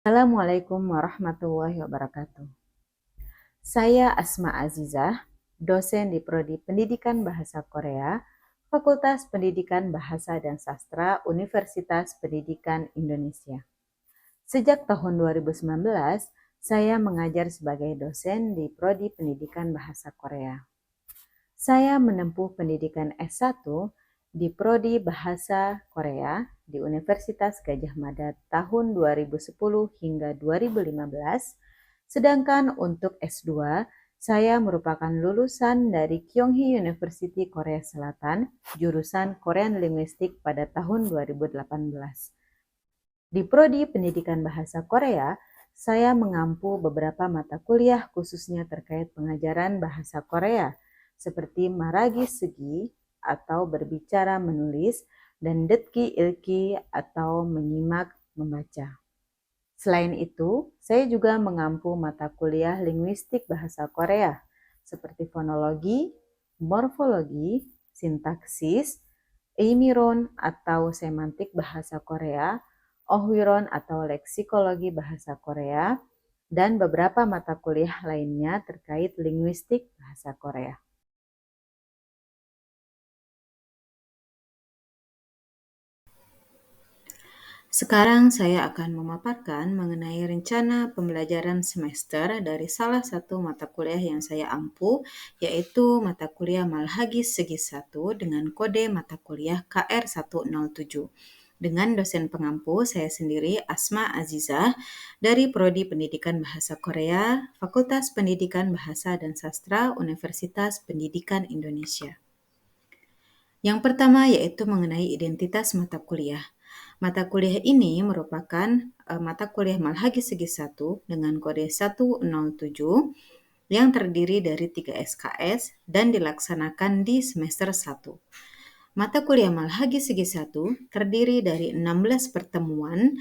Assalamualaikum warahmatullahi wabarakatuh. Saya Asma Azizah, dosen di Prodi Pendidikan Bahasa Korea, Fakultas Pendidikan Bahasa dan Sastra Universitas Pendidikan Indonesia. Sejak tahun 2019, saya mengajar sebagai dosen di Prodi Pendidikan Bahasa Korea. Saya menempuh pendidikan S1 di Prodi Bahasa Korea di Universitas Gadjah Mada tahun 2010 hingga 2015, sedangkan untuk S2, saya merupakan lulusan dari Kyunghee University Korea Selatan, jurusan Korean Linguistik pada tahun 2018. Di Prodi Pendidikan Bahasa Korea, saya mengampu beberapa mata kuliah khususnya terkait pengajaran bahasa Korea, seperti maragi segi atau berbicara menulis, dan detki ilki atau menyimak membaca. Selain itu, saya juga mengampu mata kuliah linguistik bahasa Korea, seperti fonologi, morfologi, sintaksis, eimiron atau semantik bahasa Korea, ohwiron atau leksikologi bahasa Korea, dan beberapa mata kuliah lainnya terkait linguistik bahasa Korea. Sekarang saya akan memaparkan mengenai rencana pembelajaran semester dari salah satu mata kuliah yang saya ampu, yaitu mata kuliah Malhagis Segi 1 dengan kode mata kuliah KR107. Dengan dosen pengampu, saya sendiri Asma Azizah dari Prodi Pendidikan Bahasa Korea, Fakultas Pendidikan Bahasa dan Sastra Universitas Pendidikan Indonesia. Yang pertama yaitu mengenai identitas mata kuliah. Mata kuliah ini merupakan mata kuliah Malhagis Segi 1 dengan kode 107 yang terdiri dari 3 SKS dan dilaksanakan di semester 1. Mata kuliah Malhagis Segi 1 terdiri dari 16 pertemuan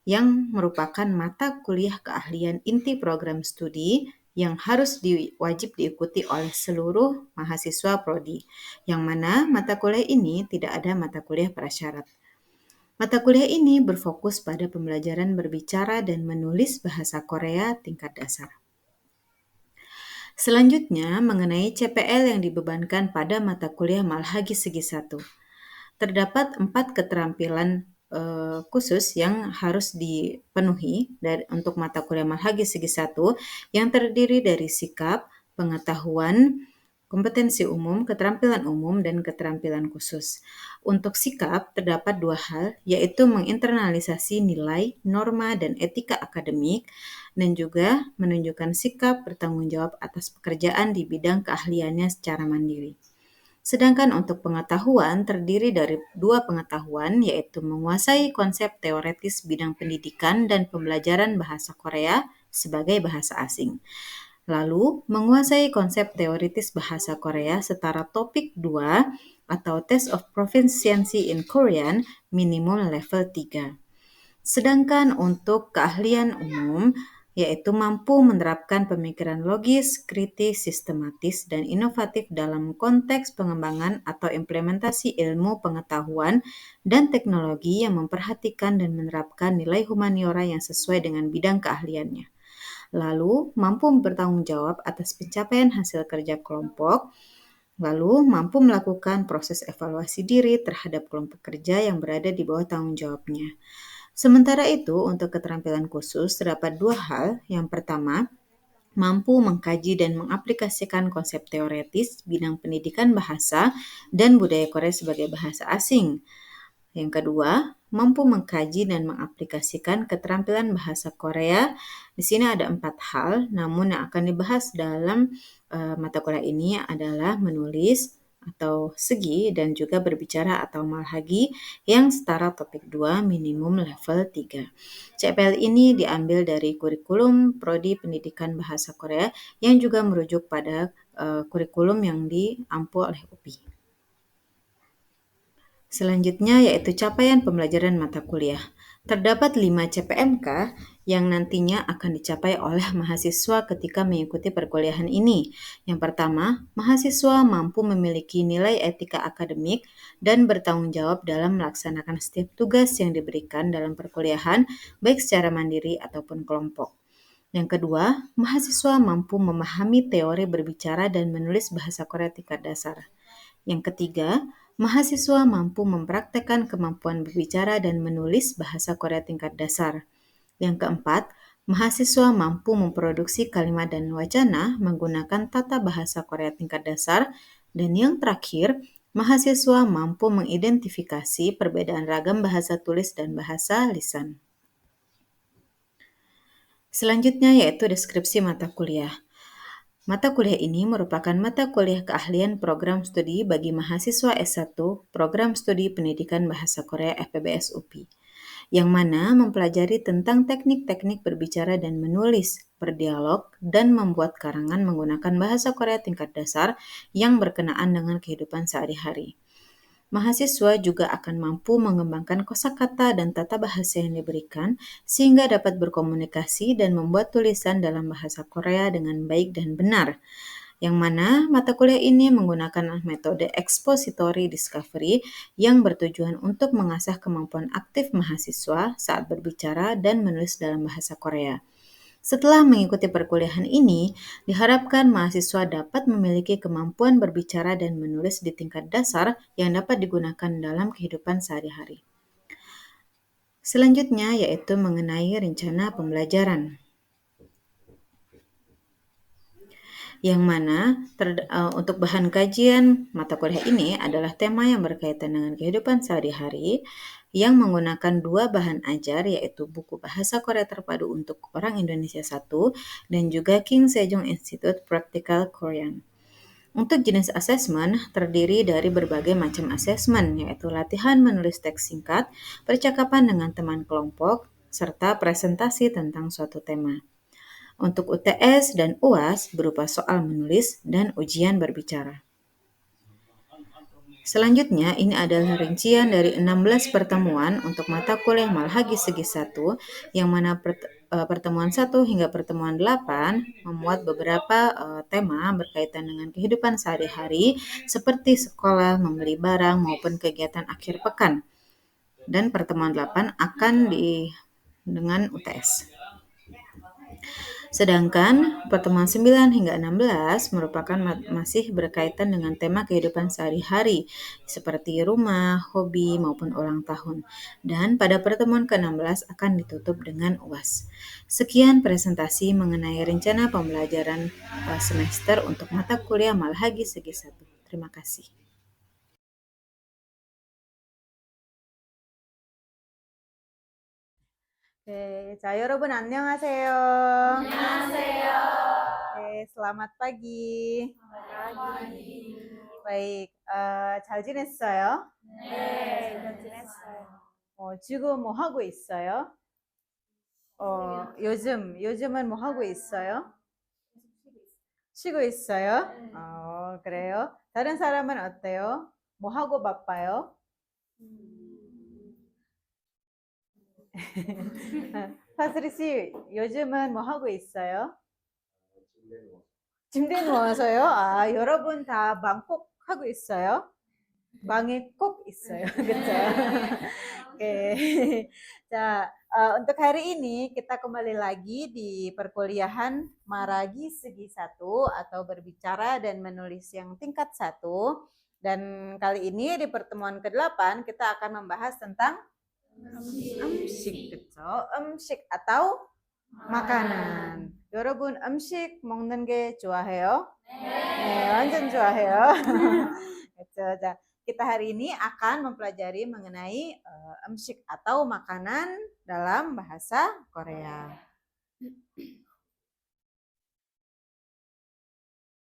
yang merupakan mata kuliah keahlian inti program studi yang harus wajib diikuti oleh seluruh mahasiswa prodi, yang mana mata kuliah ini tidak ada mata kuliah prasyarat. Mata kuliah ini berfokus pada pembelajaran berbicara dan menulis bahasa Korea tingkat dasar. Selanjutnya, mengenai CPL yang dibebankan pada mata kuliah Malhagis Segi 1. Terdapat 4 keterampilan khusus yang harus dipenuhi untuk mata kuliah Malhagis Segi 1 yang terdiri dari sikap, pengetahuan, kompetensi umum, keterampilan umum, dan keterampilan khusus. Untuk sikap, terdapat 2 hal, yaitu menginternalisasi nilai, norma, dan etika akademik, dan juga menunjukkan sikap bertanggung jawab atas pekerjaan di bidang keahliannya secara mandiri. Sedangkan untuk pengetahuan terdiri dari 2 pengetahuan, yaitu menguasai konsep teoretis bidang pendidikan dan pembelajaran bahasa Korea sebagai bahasa asing. Lalu, menguasai konsep teoritis bahasa Korea setara topik 2 atau Test of Proficiency in Korean minimum level 3. Sedangkan untuk keahlian umum, yaitu mampu menerapkan pemikiran logis, kritis, sistematis, dan inovatif dalam konteks pengembangan atau implementasi ilmu pengetahuan dan teknologi yang memperhatikan dan menerapkan nilai humaniora yang sesuai dengan bidang keahliannya. Lalu, mampu bertanggung jawab atas pencapaian hasil kerja kelompok, lalu mampu melakukan proses evaluasi diri terhadap kelompok kerja yang berada di bawah tanggung jawabnya. Sementara itu, untuk keterampilan khusus terdapat 2 hal. Yang pertama, mampu mengkaji dan mengaplikasikan konsep teoretis bidang pendidikan bahasa dan budaya Korea sebagai bahasa asing. Yang kedua, mampu mengkaji dan mengaplikasikan keterampilan bahasa Korea. Di sini ada 4 hal, namun yang akan dibahas dalam mata kuliah ini adalah menulis atau segi dan juga berbicara atau malhagi yang setara topik 2 minimum level 3. CPL ini diambil dari kurikulum Prodi Pendidikan Bahasa Korea yang juga merujuk pada kurikulum yang diampu oleh UPI. Selanjutnya yaitu capaian pembelajaran mata kuliah. Terdapat 5 CPMK yang nantinya akan dicapai oleh mahasiswa ketika mengikuti perkuliahan ini. Yang pertama, mahasiswa mampu memiliki nilai etika akademik dan bertanggung jawab dalam melaksanakan setiap tugas yang diberikan dalam perkuliahan, baik secara mandiri ataupun kelompok. Yang kedua, mahasiswa mampu memahami teori berbicara dan menulis bahasa Korea tingkat dasar. Yang ketiga, mahasiswa mampu mempraktekkan kemampuan berbicara dan menulis bahasa Korea tingkat dasar. Yang keempat, mahasiswa mampu memproduksi kalimat dan wacana menggunakan tata bahasa Korea tingkat dasar. Dan yang terakhir, mahasiswa mampu mengidentifikasi perbedaan ragam bahasa tulis dan bahasa lisan. Selanjutnya yaitu deskripsi mata kuliah. Mata kuliah ini merupakan mata kuliah keahlian program studi bagi mahasiswa S1 Program Studi Pendidikan Bahasa Korea FPBS UPI, yang mana mempelajari tentang teknik-teknik berbicara dan menulis, berdialog, dan membuat karangan menggunakan bahasa Korea tingkat dasar yang berkenaan dengan kehidupan sehari-hari. Mahasiswa juga akan mampu mengembangkan kosakata dan tata bahasa yang diberikan sehingga dapat berkomunikasi dan membuat tulisan dalam bahasa Korea dengan baik dan benar, yang mana mata kuliah ini menggunakan metode expository discovery yang bertujuan untuk mengasah kemampuan aktif mahasiswa saat berbicara dan menulis dalam bahasa Korea. Setelah mengikuti perkuliahan ini, diharapkan mahasiswa dapat memiliki kemampuan berbicara dan menulis di tingkat dasar yang dapat digunakan dalam kehidupan sehari-hari. Selanjutnya yaitu mengenai rencana pembelajaran, yang mana untuk bahan kajian mata kuliah ini adalah tema yang berkaitan dengan kehidupan sehari-hari yang menggunakan 2 bahan ajar, yaitu buku Bahasa Korea Terpadu untuk Orang Indonesia 1 dan juga King Sejong Institute Practical Korean. Untuk jenis asesmen terdiri dari berbagai macam asesmen, yaitu latihan menulis teks singkat, percakapan dengan teman kelompok, serta presentasi tentang suatu tema. Untuk UTS dan UAS berupa soal menulis dan ujian berbicara. Selanjutnya, ini adalah rincian dari 16 pertemuan untuk mata kuliah Malhagi Segi 1, yang mana pertemuan 1 hingga pertemuan 8 memuat beberapa tema berkaitan dengan kehidupan sehari-hari seperti sekolah, membeli barang, maupun kegiatan akhir pekan. Dan pertemuan 8 akan dengan UTS. Sedangkan pertemuan 9 hingga 16 merupakan masih berkaitan dengan tema kehidupan sehari-hari seperti rumah, hobi, maupun ulang tahun. Dan pada pertemuan ke-16 akan ditutup dengan UAS. Sekian presentasi mengenai rencana pembelajaran semester untuk mata kuliah Malhagi Segi 1. Terima kasih. 자, 여러분 안녕하세요. 안녕하세요. selamat pagi. pagi. baik, 잘 지냈어요? 네, 잘 지냈어요. 지금 뭐 하고 있어요? 요즘은 뭐 하고 있어요? 쉬고 있어요? 그래요? 다른 사람은 어때요? 뭐 하고 바빠요? 파스리 씨, 요즘은 뭐 하고 있어요? 침대 누워서요? 여러분 다 방콕 하고 있어요? 방에 꼭 있어요. 그렇죠? Oke. Nah, untuk hari ini kita kembali lagi di perkuliahan Maragi Segi 1 atau berbicara dan menulis yang tingkat 1. Dan kali ini di pertemuan ke-8 kita akan membahas tentang 음식, 그쵸? 음식 atau makanan. 여러분 음식 먹는 게 좋아해요? 네, 완전 좋아해요. Gitu. Nah, kita hari ini akan mempelajari mengenai 음식 atau makanan dalam bahasa Korea.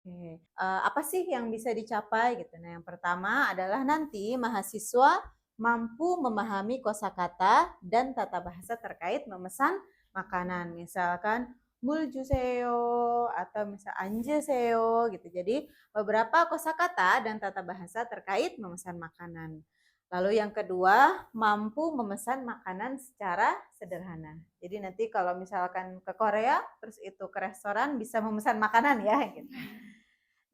Oke. Apa sih yang bisa dicapai gitu? Nah, yang pertama adalah nanti mahasiswa mampu memahami kosakata dan tata bahasa terkait memesan makanan. Misalkan 물 주세요 atau misal 앉으세요 gitu. Jadi beberapa kosakata dan tata bahasa terkait memesan makanan. Lalu yang kedua, mampu memesan makanan secara sederhana. Jadi nanti kalau misalkan ke Korea, terus itu ke restoran bisa memesan makanan ya. Gitu.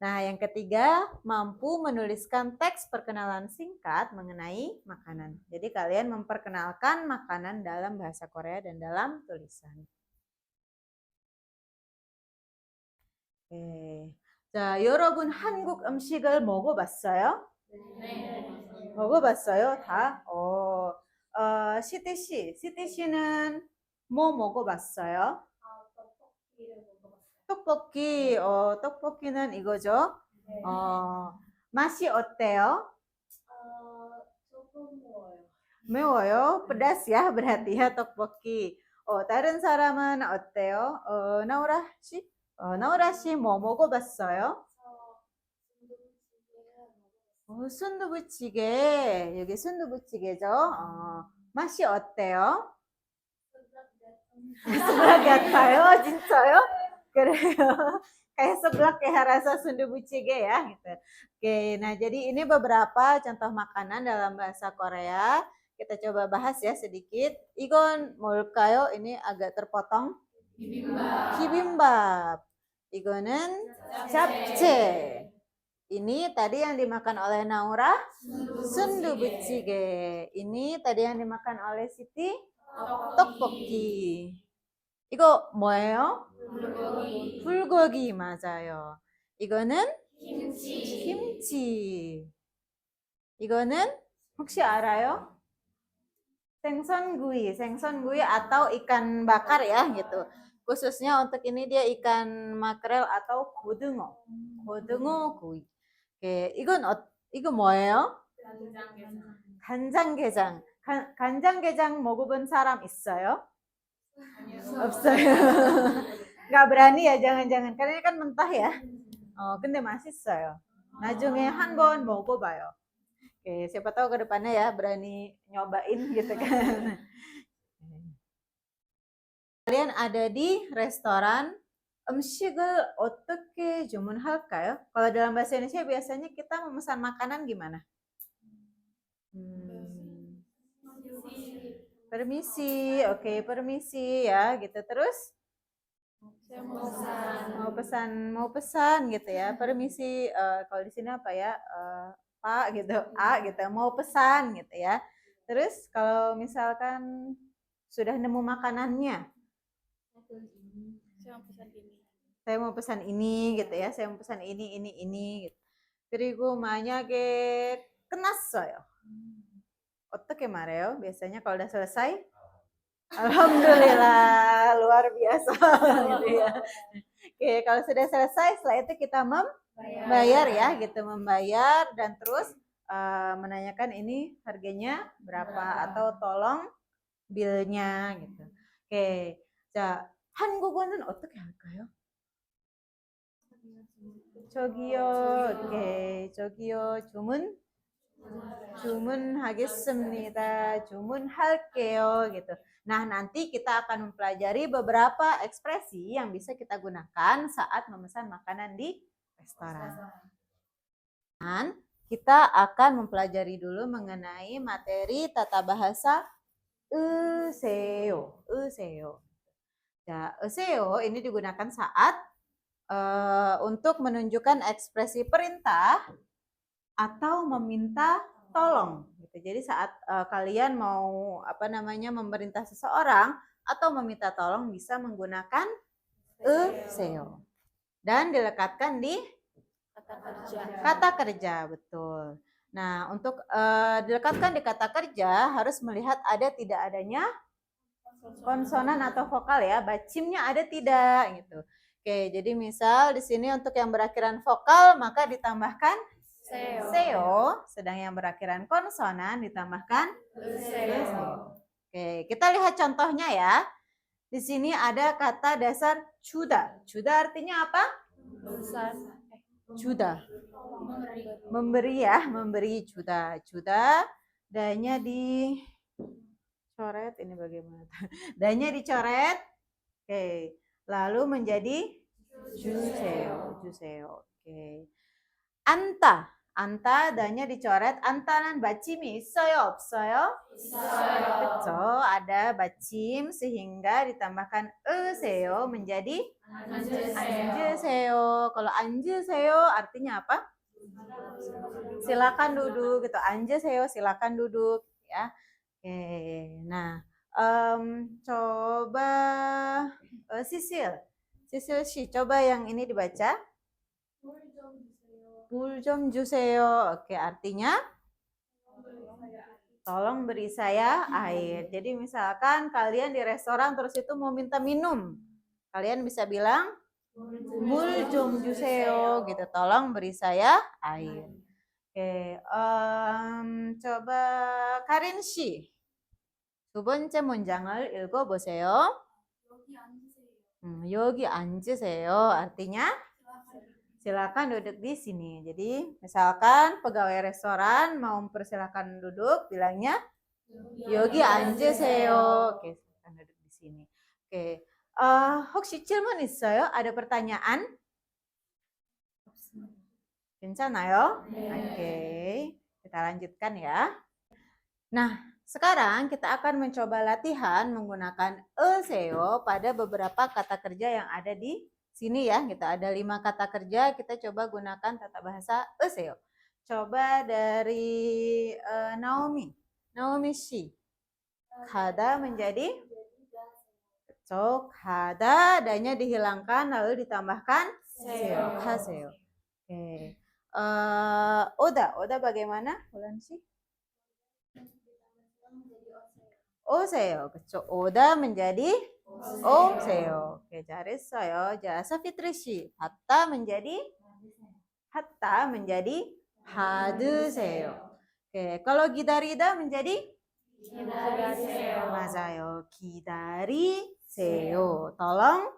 Nah yang ketiga, mampu menuliskan teks perkenalan singkat mengenai makanan. Jadi kalian memperkenalkan makanan dalam bahasa Korea dan dalam tulisan. Oke. 자, 여러분 한국 음식을 먹어봤어요? 먹어봤어요? 다? 시티 씨는 뭐 먹어봤어요? 떡볶이, 떡볶이는 이거죠? 네. 맛이 어때요? 조금 뭐요? 매워요? pedas ya berarti ya 떡볶이. 다른 사람은 어때요? 나우라 씨? 나우라 씨 뭐 먹어봤어요? 순두부찌개. 여기 순두부찌개죠? 맛이 어때요? seblak 같아요? 진짜요? 그래요. Kayak seblak kayak rasa sundubujjigae ya gitu. Oke, nah jadi ini beberapa contoh makanan dalam bahasa Korea. Kita coba bahas ya sedikit. 이건 뭘까요? Ini agak terpotong. Kibimbap. 이거는 japchae. Ini tadi yang dimakan oleh Naura sundubujjigae. Ini tadi yang dimakan oleh Siti 떡볶이. 이거 뭐예요? 불고기 맞아요. 이거는 김치. 이거는 혹시 알아요? 생선구이 atau ikan bakar ya gitu. Khususnya untuk ini dia ikan makrel atau 고등어 구이. 오케이, 이거 뭐예요? 간장게장. 간장게장 먹어본 사람 있어요? 없어요. nggak berani ya jangan-jangan karena ini kan mentah ya. 근데 맛있어요. 나중에 한번 먹어봐요. Oke, siapa tahu ke depannya ya berani nyobain gitu kan. Kalian ada di restoran, 음식을 어떻게 주문할까요? Kalau dalam bahasa Indonesia biasanya kita memesan makanan gimana? Permisi, oke, permisi ya gitu. Terus mau pesan gitu ya. Permisi, kalau di sini apa ya? Pak gitu, gitu, mau pesan gitu ya. Terus kalau misalkan sudah nemu makanannya, saya mau pesan ini gitu ya. Saya mau pesan ini gitu. 그리고 만약에 끝났어요. 어떻게 말해요? Biasanya kalau udah selesai, alhamdulillah, luar biasa gitu ya. Oke, kalau sudah selesai, setelah itu kita membayar ya, gitu, membayar dan terus menanyakan ini harganya berapa atau tolong bilnya gitu. Oke, 자, 한국어는 어떻게 할까요? 저기요, 오케이, 저기요, 주문하겠습니다. 주문할게요 gitu. Nah, nanti kita akan mempelajari beberapa ekspresi yang bisa kita gunakan saat memesan makanan di restoran. Dan kita akan mempelajari dulu mengenai materi tata bahasa 으세요. Ya, 으세요 ini digunakan saat untuk menunjukkan ekspresi perintah atau meminta tolong gitu. Jadi saat kalian mau memerintah seseorang atau meminta tolong bisa menggunakan 으세요. Dan dilekatkan di kata kerja, betul. Nah, untuk dilekatkan di kata kerja harus melihat ada tidak adanya konsonan atau vokal ya, bacimnya ada tidak gitu. Oke, jadi misal di sini untuk yang berakhiran vokal maka ditambahkan seo, sedang yang berakhiran konsonan ditambahkan seo. Oke, kita lihat contohnya ya. Di sini ada kata dasar juda. Juda artinya apa? Juda. Memberi ya, memberi juda. Juda, danya dicoret, ini bagaimana? Danya dicoret. Oke. Lalu menjadi 주세요. Oke. Anta. anta danya dicoret. Anta는 받침이 있어요, 없어요? 있어요. 그쵸? Ada 받침 sehingga ditambahkan 으세요 menjadi 앉으세요. Kalau 앉으세요 artinya apa? Silakan duduk gitu. 앉으세요, silakan duduk ya. Oke. Nah, coba Sisil sih coba yang ini dibaca. 물 좀 주세요. Oke, artinya tolong beri saya air. Jadi misalkan kalian di restoran terus itu mau minta minum. Kalian bisa bilang 물 좀 주세요 gitu. Tolong beri saya air. Oke, coba Karin 씨. 두 번째 문장을 읽어보세요. 여기 앉으세요. Artinya silakan duduk di sini. Jadi misalkan pegawai restoran mau mempersilakan duduk, bilangnya 여기 앉으세요. Oke, silakan duduk di sini. Oke, 혹시 질문 있어요? Ada pertanyaan? 괜찮아요? Oke, kita lanjutkan ya. Nah, sekarang kita akan mencoba latihan menggunakan 으세요 pada beberapa kata kerja yang ada di sini ya. Kita ada 5 kata kerja, kita coba gunakan tata bahasa 으세요. Coba dari Naomi. Naomi 씨. 가다 menjadi 가다, adanya dihilangkan lalu ditambahkan 세요. 가세요. Oke. Oda bagaimana? Bulan sih? 오세요. 그쵸? 오다 menjadi 오세요. Oke, 잘했어요. 자, 사피트리 씨. 받다 menjadi 받으세요. Oke, kalau 기다리다 menjadi 기다리세요. 맞아요. 기다리세요. Tolong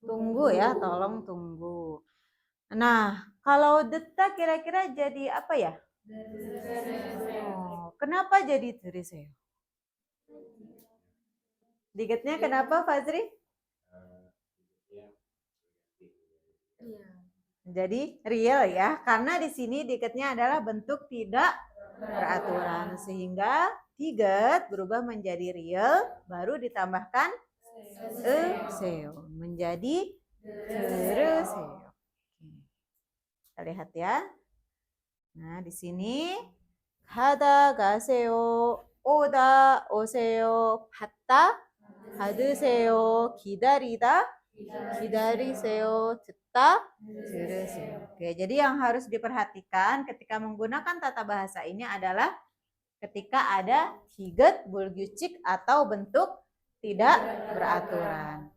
tunggu ya, tolong tunggu. Nah, kalau 듣다 kira-kira jadi apa ya? Kenapa jadi 들으세요? Digetnya kenapa, Fazri? Jadi real ya, karena di sini digetnya adalah bentuk tidak beraturan sehingga diget berubah menjadi real, baru ditambahkan 으세요 menjadi 들으세요. Kita lihat ya. Nah, di sini 가다 가세요, 오다 오세요, 받다 받으세요, 기다리다 기다리세요, 듣다 들으세요. Oke, jadi yang harus diperhatikan ketika menggunakan tata bahasa ini adalah ketika ada diget, bulgyucik atau bentuk tidak beraturan.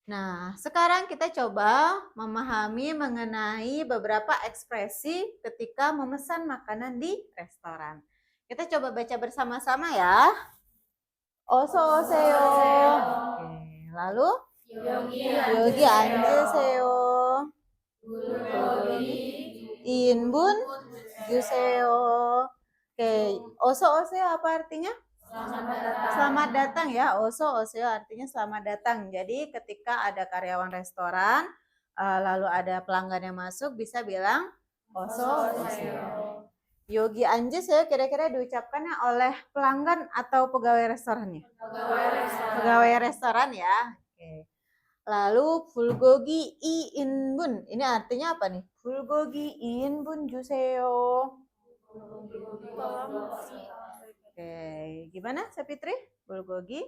Nah, sekarang kita coba memahami mengenai beberapa ekspresi ketika memesan makanan di restoran. Kita coba baca bersama-sama ya. 어서 오세요. Oke, lalu 여기 앉으세요. 인분 주세요. Oke, 어서 오세요 apa artinya? Selamat datang ya. 어서 오세요 artinya selamat datang. Jadi ketika ada karyawan restoran lalu ada pelanggan yang masuk bisa bilang 어서 오세요. 여기 앉으세요 kira-kira diucapkannya oleh pelanggan atau pegawai restorannya? Pegawai restoran ya. Oke. Lalu 불고기 2인분. Ini artinya apa nih? 불고기 2인분 주세요. Oke, gimana Sapitri? Bulgogi?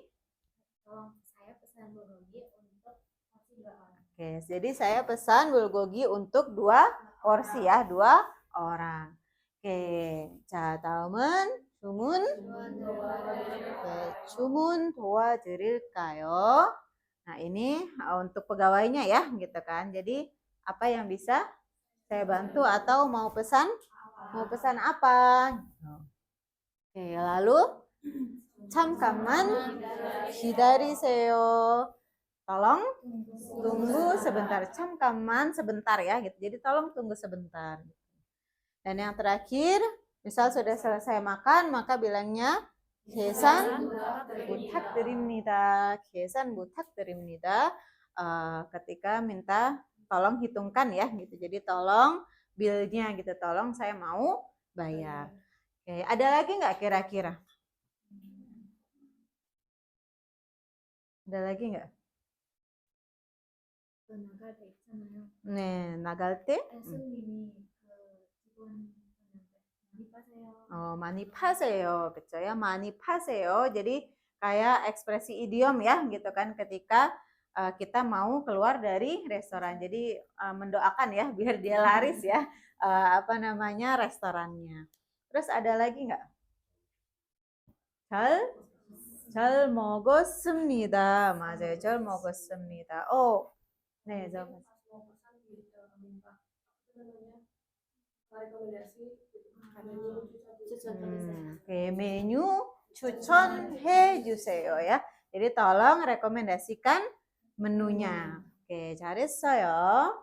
Saya pesan bulgogi untuk porsi 2 orang. Oke, jadi saya pesan bulgogi untuk 2 porsi ya, 2 orang. Oke, 자, 다음은 주문. Oke, 주문 도와드릴까요? Nah, ini untuk pegawainya ya, gitu kan. Jadi, apa yang bisa saya bantu atau mau pesan? Mau pesan apa? Oke, lalu 잠깐만 기다리세요. Tolong tunggu sebentar. 잠깐만 sebentar ya gitu. Jadi tolong tunggu sebentar. Dan yang terakhir, misal sudah selesai makan maka bilangnya 계산 부탁드립니다. 계산 부탁드립니다. ketika minta tolong hitungkan ya gitu. Jadi tolong bill-nya gitu, tolong saya mau bayar. Oke, ada lagi nggak kira-kira? Ada lagi nggak? 나갈 때 있잖아요. 네, 나갈 때? 손님이 그 직원 많이 파세요. 많이 파세요. 그쵸 ya, 많이 파세요. Jadi kayak ekspresi idiom ya gitu kan ketika kita mau keluar dari restoran. Jadi mendoakan ya biar dia laris ya restorannya. Terus ada lagi nggak? 잘 먹었습니다. 맞아요. 잘 먹었습니다. 네, jawab. Oke, menu 추천해 주세요 ya. Jadi tolong rekomendasikan menunya. Oke, 잘했어요.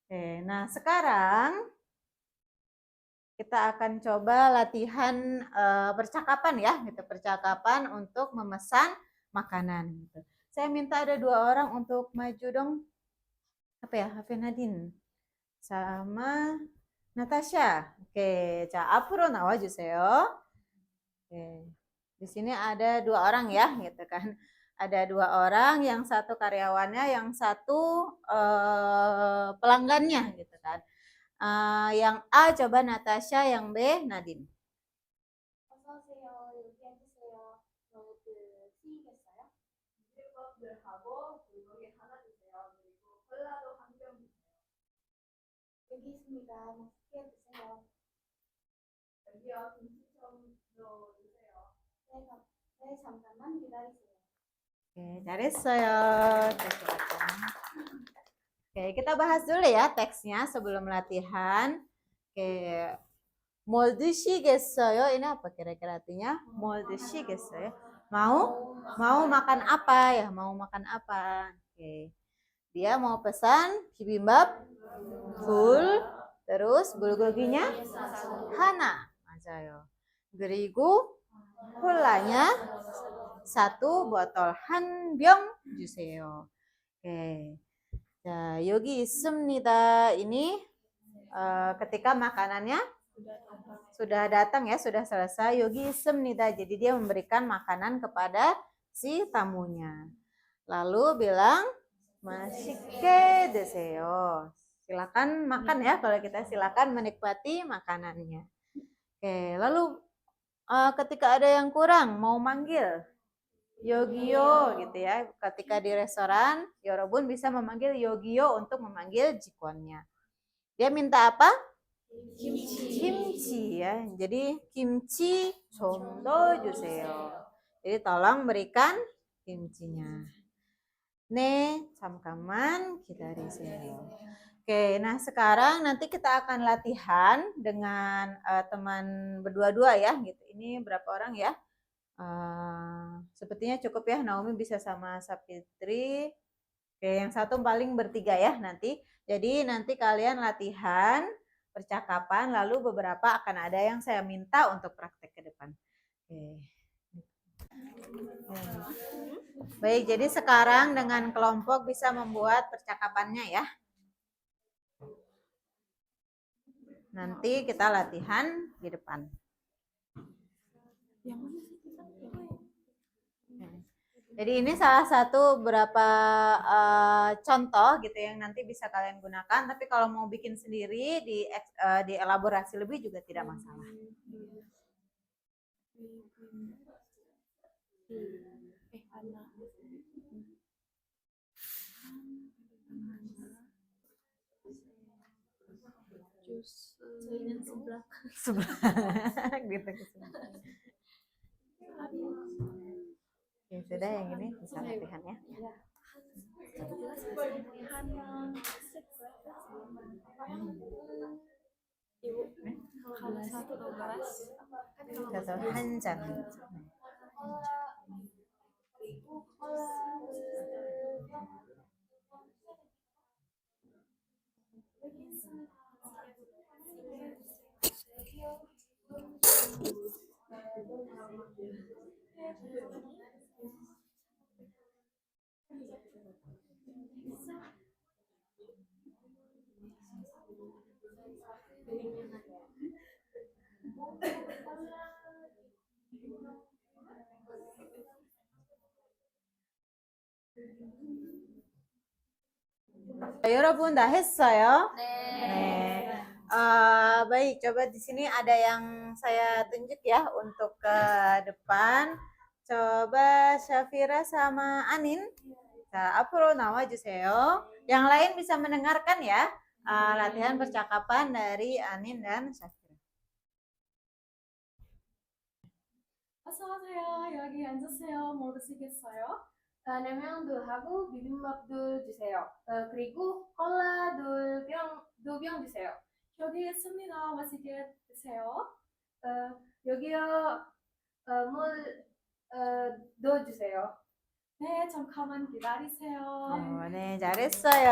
Oke, nah sekarang kita akan coba latihan percakapan ya, gitu. Percakapan untuk memesan makanan. Gitu. Saya minta ada 2 orang untuk maju dong. Apa ya? Hafenadin sama Natasha. Oke, 자 앞으로 나와주세요. Oke, di sini ada 2 orang ya, gitu kan. Ada 2 orang, yang satu karyawannya, yang satu pelanggannya, gitu kan. Yang A coba Natasha, yang B Nadine. 어서 오세요. 여기 앉으세요. 너무 튀겠어요? 하고 불고기 하나 주세요. 그리고 콜라도 한 병 주세요. 여기 있습니다. 맛있게 드세요. 여기요. 김치 좀 넣어주세요. 네, 잠깐만 기다리세요. Oke, 잘했어요. Oke, kita bahas dulu ya teksnya sebelum latihan. Oke, 뭘 드시겠어요? Ini apa kira-kira artinya? 뭘 드시겠어요? Mau makan apa ya? Mau makan apa? Oke. Dia mau pesan bibimbap full, terus bulgoginya 하나. 맞아요. 그리고 콜라nya 1 botol 한 병 주세요. Oke. 자, 여기 있습니다. Ini ketika makanannya sudah datang ya, sudah selesai. 여기 있습니다. Jadi dia memberikan makanan kepada si tamunya. Lalu bilang 맛있게 드세요. Silakan makan ya, kalau kita silakan menikmati makanannya. Oke, lalu ketika ada yang kurang mau manggil Yogiyo gitu ya. Ketika di restoran, Yorobun bisa memanggil Yogiyo untuk memanggil jikonnya. Dia minta apa? Kimchi ya. Jadi kimchi 좀 넣어주세요. Jadi tolong berikan kimchinya. 네, 잠깐만 기다리세요. Oke, nah sekarang nanti kita akan latihan dengan teman berdua-dua ya. Gitu. Ini berapa orang ya? Sepertinya cukup ya, Naomi bisa sama Sapitri. Oke, yang satu paling bertiga ya nanti. Jadi nanti kalian latihan percakapan, lalu beberapa akan ada yang saya minta untuk praktek ke depan. Oke. Baik, jadi sekarang dengan kelompok bisa membuat percakapannya ya. Nanti kita latihan di depan. Jadi ini salah satu beberapa contoh gitu yang nanti bisa kalian gunakan. Tapi kalau mau bikin sendiri di elaborasi lebih juga tidak masalah. 저희는 sebelah. Gitu. Ya sudah, yang ini bisa latihan ya. Satu 한잔. 여러분 다 했어요? 네. Baik, coba di sini ada yang saya tunjuk ya untuk ke depan. Coba Syafira sama Anin. 자, 앞으로 나와주세요. Yang lain bisa mendengarkan ya latihan percakapan dari Anin dan Syafira. 어서오세요. 여기 앉으세요. 뭐 드시겠어요? 냉면도 하고 비빔밥도 주세요. 그리고 콜라 두 병 주세요. 여기 있습니다. 맛있게 드세요. 여기요. 물 주세요. 네, 잠깐만 기다리세요. 네, 잘했어요.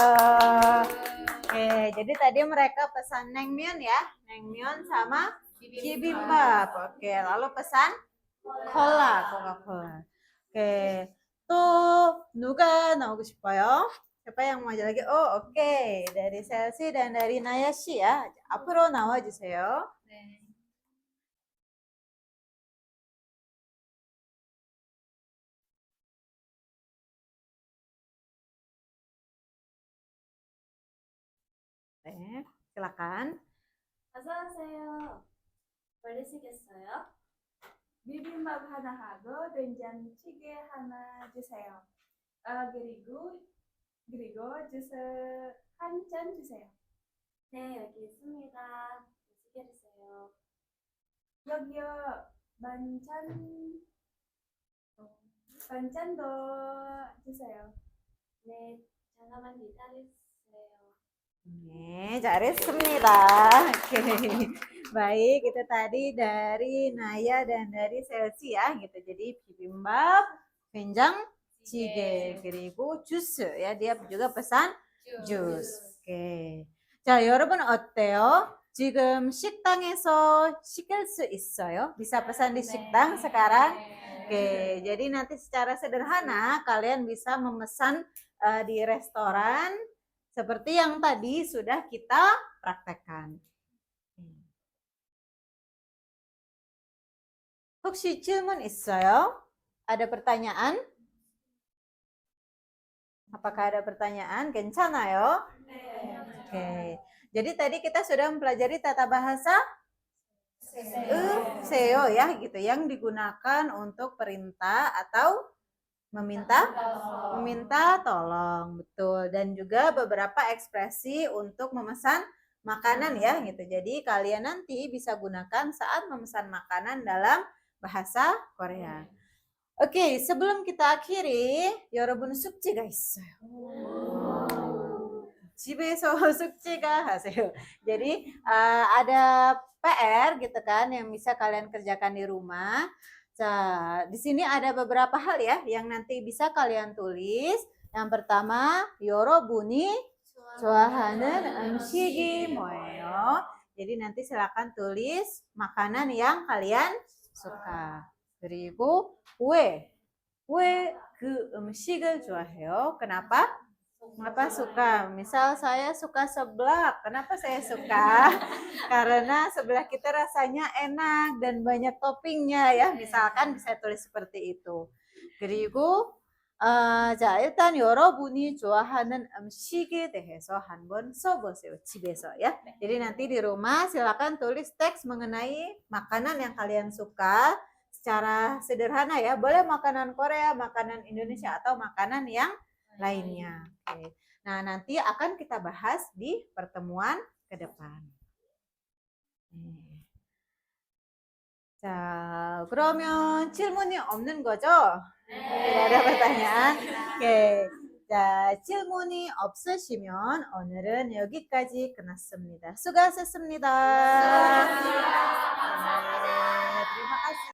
Oke, jadi tadi mereka pesan naengmyeon ya, naengmyeon sama bibimbap. Oke, lalu pesan Coca-Cola. Oke, 또 누가 나오고 싶어요? Siapa yang mau aja lagi? Oh, oke. Dari Chelsea dan dari Nayashi ya. 앞으로 나와주세요. 네. 네, silakan. 어서오세요. 뭐 드시겠어요? 비빔밥 하나 하고 된장찌개 하나 주세요. 그리고 주스 한 잔 주세요. 네, 여기 있습니다. 맛있게 드세요. 여기요. 반찬도 주세요. 네, 잠깐만 기다리세요. 네, 잘했습니다. Oke. Baik, itu tadi dari Naya dan dari Chelsea ya, gitu. Jadi bibimbap, 된장, 찌개, 그리고 주스 ya. Dia juga pesan jus. Oke. 자, 여러분 어때요? 지금 식당에서 시킬 수 있어요? Bisa pesan di 식당 sekarang? Oke, jadi nanti secara sederhana kalian bisa memesan di restoran seperti yang tadi sudah kita praktekkan. 혹시 질문 있어요? Ada pertanyaan? Apakah ada pertanyaan? 괜찮아요? 네. Oke. Jadi tadi kita sudah mempelajari tata bahasa seo ya gitu yang digunakan untuk perintah atau meminta tolong, betul. Dan juga beberapa ekspresi untuk memesan makanan ya gitu. Jadi kalian nanti bisa gunakan saat memesan makanan dalam bahasa Korea. Oke, sebelum kita akhiri, 여러분 숙제가 있어요. 집에서 숙제가 하세요. Jadi ada PR gitu kan yang bisa kalian kerjakan di rumah. Nah, di sini ada beberapa hal ya yang nanti bisa kalian tulis. Yang pertama, 여러분이 좋아하는 음식이 뭐예요? Jadi nanti silakan tulis makanan yang kalian suka. 그리고 왜 그 음식을 좋아해요? Kenapa suka? Misal saya suka seblak. Kenapa saya suka? Karena seblak kita rasanya enak dan banyak toppingnya ya. Misalkan bisa tulis seperti itu. 그리고 자, 일단 여러분이 좋아하는 음식에 대해서 한번 써보세요. 집에서 ya. Jadi nanti di rumah silakan tulis teks mengenai makanan yang kalian suka secara sederhana ya. Boleh makanan Korea, makanan Indonesia atau makanan yang lainnya. Oke. Nah, nanti akan kita bahas di pertemuan ke depan. 자, 그러면 질문이 없는 거죠? Tidak ada pertanyaan? Oke. 자, 질문이 없으시면 오늘은 여기까지 끝났습니다. 수고하셨습니다.